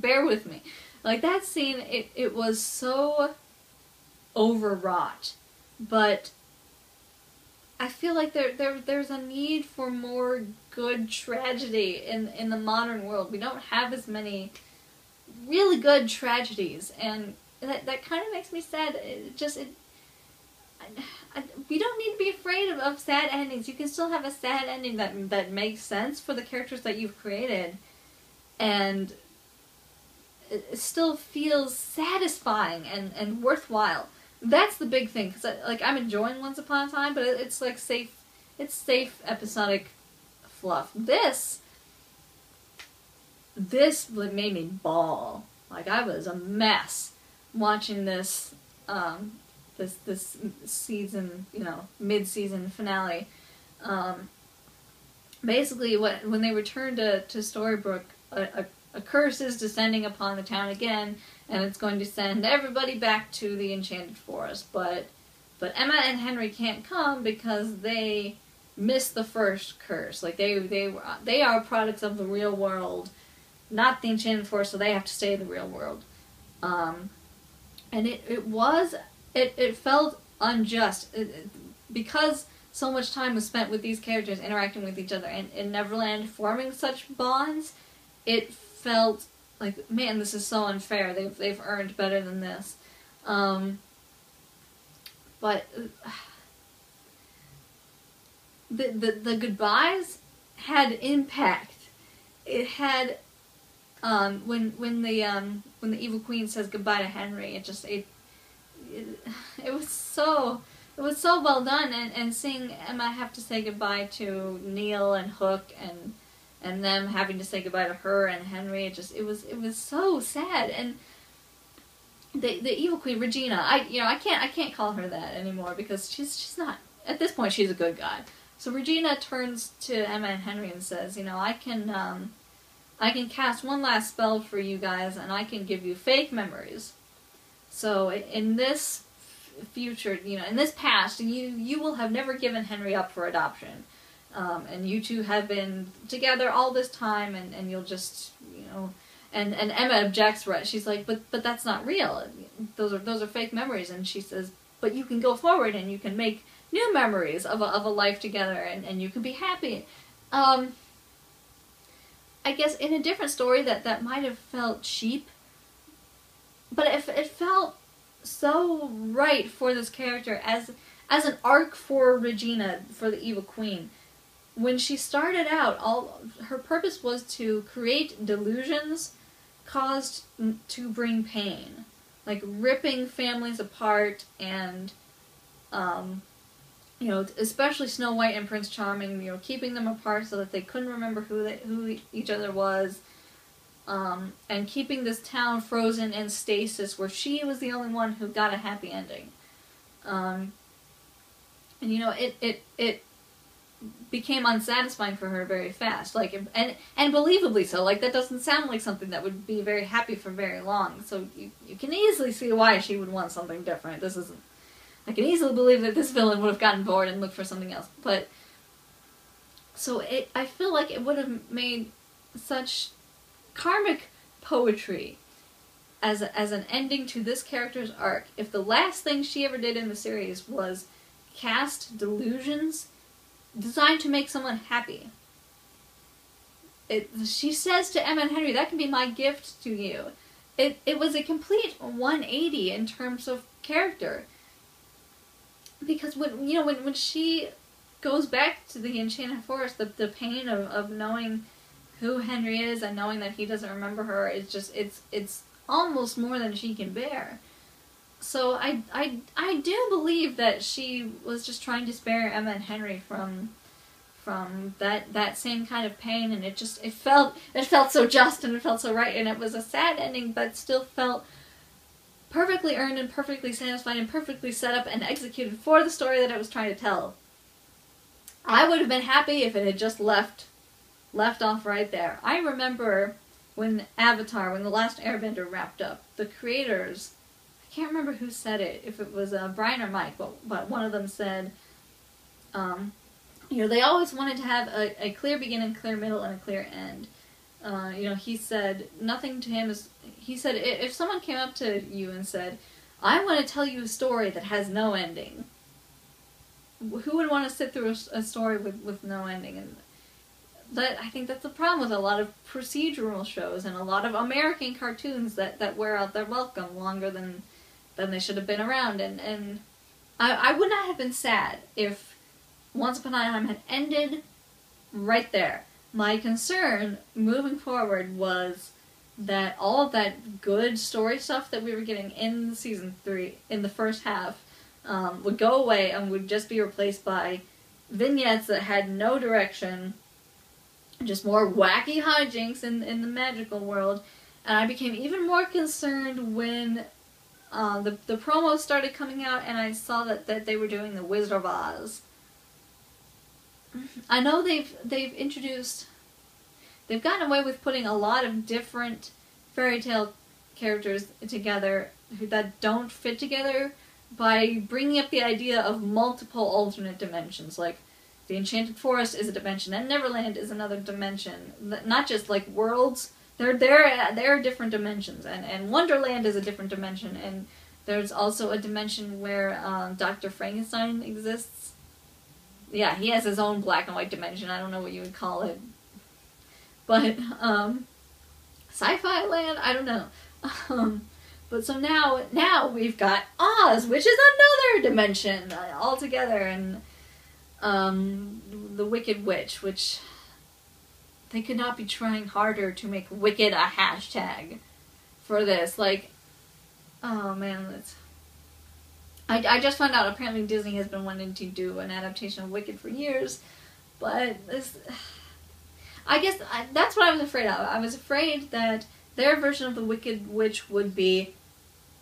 bear with me. Like, that scene, it was so overwrought, but I feel like there's a need for more good tragedy in the modern world. We don't have as many really good tragedies, and that kind of makes me sad. We don't need to be afraid of sad endings. You can still have a sad ending that makes sense for the characters that you've created, and it still feels satisfying and worthwhile. That's the big thing, because I'm enjoying Once Upon a Time, but it's like safe episodic fluff. This made me bawl. Like, I was a mess watching this this season, mid-season finale. Basically, when they return to Storybrooke, a curse is descending upon the town again, and it's going to send everybody back to the Enchanted Forest. But Emma and Henry can't come because they missed the first curse. Like, they are products of the real world, not the Enchanted Forest, so they have to stay in the real world. And it felt unjust because so much time was spent with these characters interacting with each other and in Neverland forming such bonds. It felt like, man, this is so unfair. They've earned better than this. But the goodbyes had impact. It had when the evil queen says goodbye to Henry, it was so well done, and seeing Emma have to say goodbye to Neil and Hook and them having to say goodbye to her and Henry, it was so sad. And the evil queen, Regina, I can't call her that anymore because she's not, at this point she's a good guy. So Regina turns to Emma and Henry and says, I can cast one last spell for you guys, and I can give you fake memories. So in this future, in this past, you will have never given Henry up for adoption. And you two have been together all this time, and you'll just, and Emma objects, right? She's like, but that's not real. Those are fake memories. And she says, but you can go forward and you can make new memories of a life together, and you can be happy. I guess in a different story that might have felt cheap, but it felt so right for this character as an arc for Regina, for the evil queen. When she started out, her purpose was to create delusions caused to bring pain, like ripping families apart, and especially Snow White and Prince Charming, keeping them apart so that they couldn't remember who each other was, and keeping this town frozen in stasis where she was the only one who got a happy ending. And it became unsatisfying for her very fast, and believably so. Like, that doesn't sound like something that would be very happy for very long. So you can easily see why she would want something different. I can easily believe that this villain would have gotten bored and looked for something else. But so I feel like it would have made such karmic poetry as an ending to this character's arc if the last thing she ever did in the series was cast delusions designed to make someone happy. She says to Emma and Henry, that can be my gift to you. It was a complete 180 in terms of character. Because when she goes back to the Enchanted Forest, the pain of knowing who Henry is and knowing that he doesn't remember her it's almost more than she can bear. So I do believe that she was just trying to spare Emma and Henry from that same kind of pain, and it felt so just, and it felt so right, and it was a sad ending, but still felt perfectly earned and perfectly satisfied and perfectly set up and executed for the story that it was trying to tell. I would have been happy if it had just left off right there. I remember when Avatar, when The Last Airbender wrapped up, the creators, I can't remember who said it, if it was Brian or Mike, but one of them said, they always wanted to have a clear beginning, clear middle, and a clear end. You know, he said nothing to him is. He said if someone came up to you and said, "I want to tell you a story that has no ending," who would want to sit through a story with no ending? And that, I think that's the problem with a lot of procedural shows and a lot of American cartoons that wear out their welcome longer than they should have been around. And I would not have been sad if Once Upon a Time had ended right there. My concern moving forward was that all of that good story stuff that we were getting in season 3, in the first half, would go away and would just be replaced by vignettes that had no direction, just more wacky hijinks in the magical world. And I became even more concerned when the promos started coming out and I saw that they were doing the Wizard of Oz. I know they've introduced, they've gotten away with putting a lot of different fairy tale characters together that don't fit together by bringing up the idea of multiple alternate dimensions. Like, the Enchanted Forest is a dimension, and Neverland is another dimension. Not just like worlds, they're different dimensions, and Wonderland is a different dimension, and there's also a dimension where Dr. Frankenstein exists. Yeah, he has his own black and white dimension. I don't know what you would call it. But, sci-fi land? I don't know. But so now we've got Oz, which is another dimension altogether, and the Wicked Witch, which they could not be trying harder to make Wicked a hashtag for this. Like, oh man, that's... I just found out apparently Disney has been wanting to do an adaptation of Wicked for years, but this... I guess that's what I was afraid of. I was afraid that their version of the Wicked Witch would be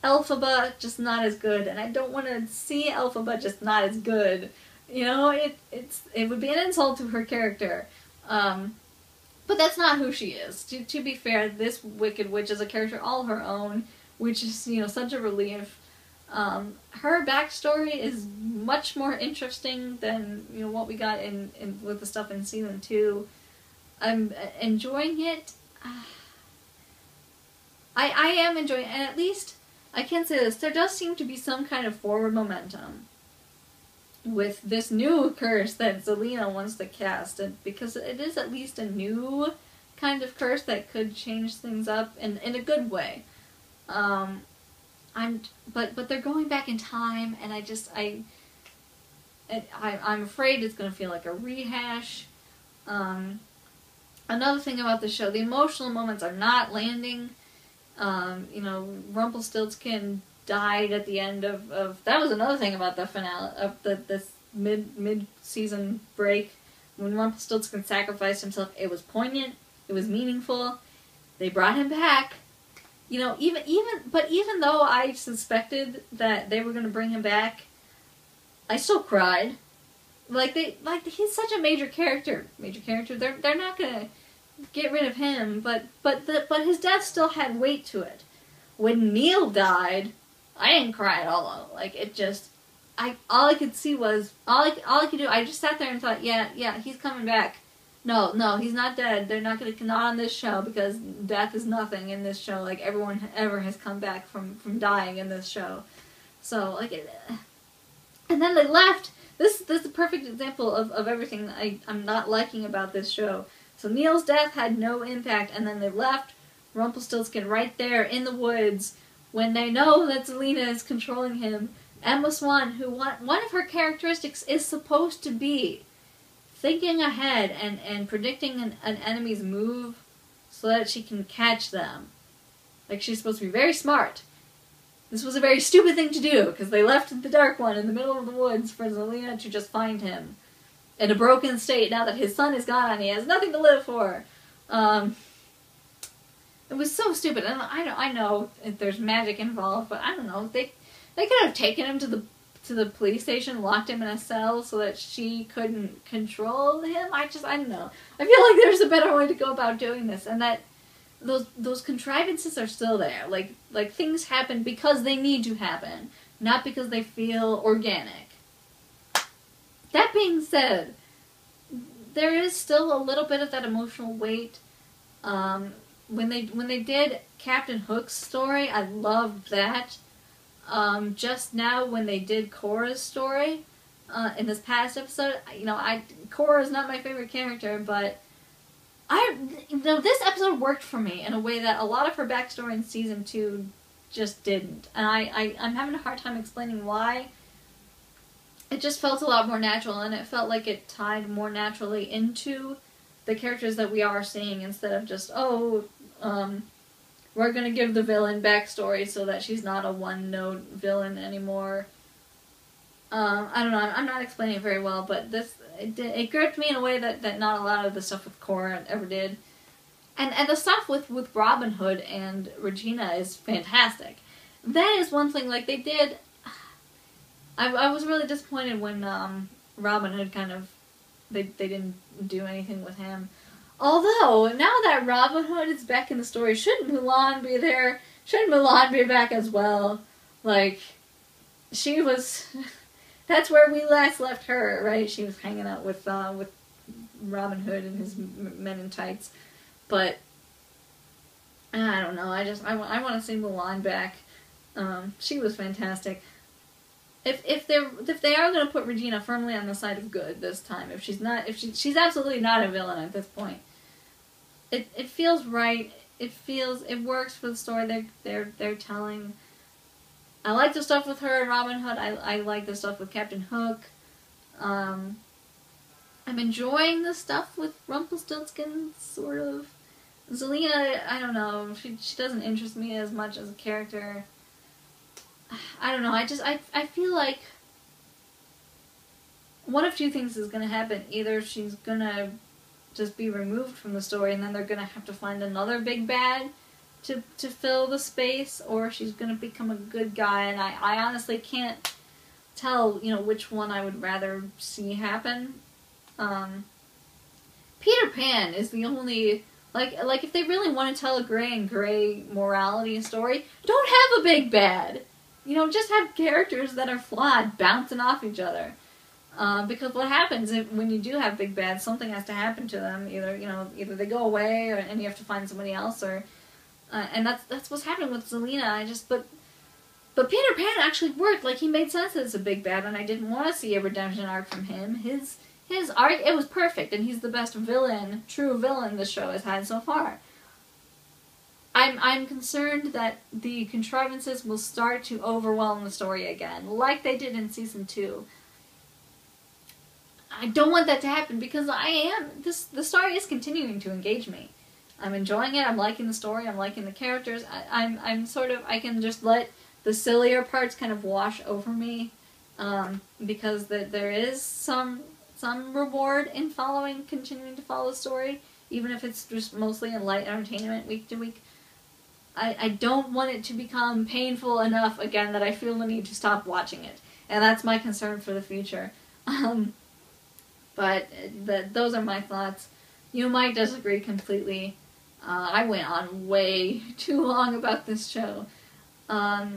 Elphaba, just not as good, and I don't want to see Elphaba just not as good. You know, it would be an insult to her character. But that's not who she is. To be fair, this Wicked Witch is a character all her own, which is, you know, such a relief. Her backstory is much more interesting than, you know, what we got in with the stuff in season 2. I'm enjoying it. I am enjoying it, and at least I can say this, there does seem to be some kind of forward momentum with this new curse that Zelina wants to cast, and because it is at least a new kind of curse that could change things up in a good way. But they're going back in time, and I'm afraid it's going to feel like a rehash. Another thing about the show, the emotional moments are not landing. You know, Rumpelstiltskin died at the end of that was another thing about the finale of this mid-season break. When Rumpelstiltskin sacrificed himself, it was poignant, it was meaningful. They brought him back. You know, even though I suspected that they were going to bring him back, I still cried. He's such a major character. They're not going to get rid of him, but his death still had weight to it. When Neil died, I didn't cry at all. Like, it just, all I could see was, all I could do, I just sat there and thought, yeah, he's coming back. No, he's not dead. They're not on this show, because death is nothing in this show. Like, everyone ever has come back from dying in this show. So, like, and then they left. This is a perfect example of everything that I'm not liking about this show. So Neil's death had no impact, and then they left Rumpelstiltskin right there in the woods when they know that Zelina is controlling him. Emma Swan, who one of her characteristics is supposed to be thinking ahead and predicting an enemy's move so that she can catch them. Like, she's supposed to be very smart. This was a very stupid thing to do, because they left the Dark One in the middle of the woods for Zelina to just find him in a broken state now that his son is gone and he has nothing to live for. It was so stupid, and I know if there's magic involved, but I don't know. They could have taken him to the police station, locked him in a cell so that she couldn't control him. I don't know. I feel like there's a better way to go about doing this, and that those contrivances are still there. Like things happen because they need to happen, not because they feel organic. That being said, there is still a little bit of that emotional weight When they did Captain Hook's story, I loved that. Just now when they did Korra's story, in this past episode, Korra is not my favorite character, but this episode worked for me in a way that a lot of her backstory in season 2 just didn't. And I'm having a hard time explaining why. It just felt a lot more natural, and it felt like it tied more naturally into the characters that we are seeing, instead of just, we're gonna give the villain backstory so that she's not a one-note villain anymore. I don't know, I'm not explaining it very well, but it gripped me in a way that not a lot of the stuff with Korra ever did. And the stuff with Robin Hood and Regina is fantastic. That is one thing, like, they did... I was really disappointed when Robin Hood they didn't do anything with him. Although, now that Robin Hood is back in the story, shouldn't Mulan be there? Shouldn't Mulan be back as well? Like, she was... That's where we last left her, right? She was hanging out with Robin Hood and his men in tights. But, I don't know, I want to see Mulan back. She was fantastic. If they are going to put Regina firmly on the side of good this time, she's absolutely not a villain at this point. It feels right. It works for the story they're telling. I like the stuff with her and Robin Hood. I like the stuff with Captain Hook. I'm enjoying the stuff with Rumpelstiltskin, sort of. Zelina, I don't know. She doesn't interest me as much as a character. I don't know, I feel like one of two things is going to happen. Either she's going to just be removed from the story, and then they're going to have to find another big bad to fill the space, or she's going to become a good guy, and I honestly can't tell, which one I would rather see happen. Peter Pan is the only... Like if they really want to tell a gray and gray morality story, don't have a big bad. Just have characters that are flawed, bouncing off each other. Because what happens when you do have big bads, something has to happen to them. Either they go away, and you have to find somebody else, or and that's what's happening with Zelina. But Peter Pan actually worked. Like, he made sense as a big bad, and I didn't want to see a redemption arc from him. His arc, it was perfect, and he's the best true villain this show has had so far. I'm concerned that the contrivances will start to overwhelm the story again, like they did in season 2. I don't want that to happen, because the story is continuing to engage me. I'm enjoying it, I'm liking the story, I'm liking the characters. I can just let the sillier parts kind of wash over me, because there is some reward in continuing to follow the story, even if it's just mostly in light entertainment week to week. I don't want it to become painful enough again that I feel the need to stop watching it. And that's my concern for the future. But those are my thoughts. You might disagree completely. I went on way too long about this show. I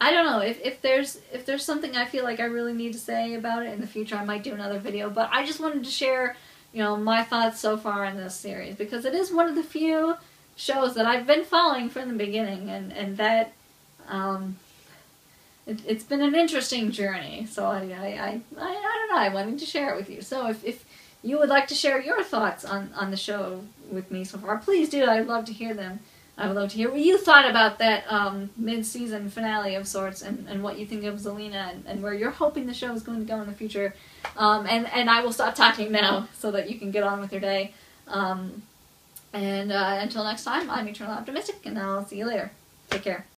don't know, if there's something I feel like I really need to say about it in the future, I might do another video. But I just wanted to share, my thoughts so far in this series, because it is one of the few shows that I've been following from the beginning, and that it's been an interesting journey. So I don't know, I wanted to share it with you. So if you would like to share your thoughts on the show with me so far, please do. I'd love to hear them. I would love to hear what you thought about that mid-season finale of sorts, and what you think of Zelina, and where you're hoping the show is going to go in the future. And I will stop talking now so that you can get on with your day. And until next time, I'm Eternal Optimistic, and I'll see you later. Take care.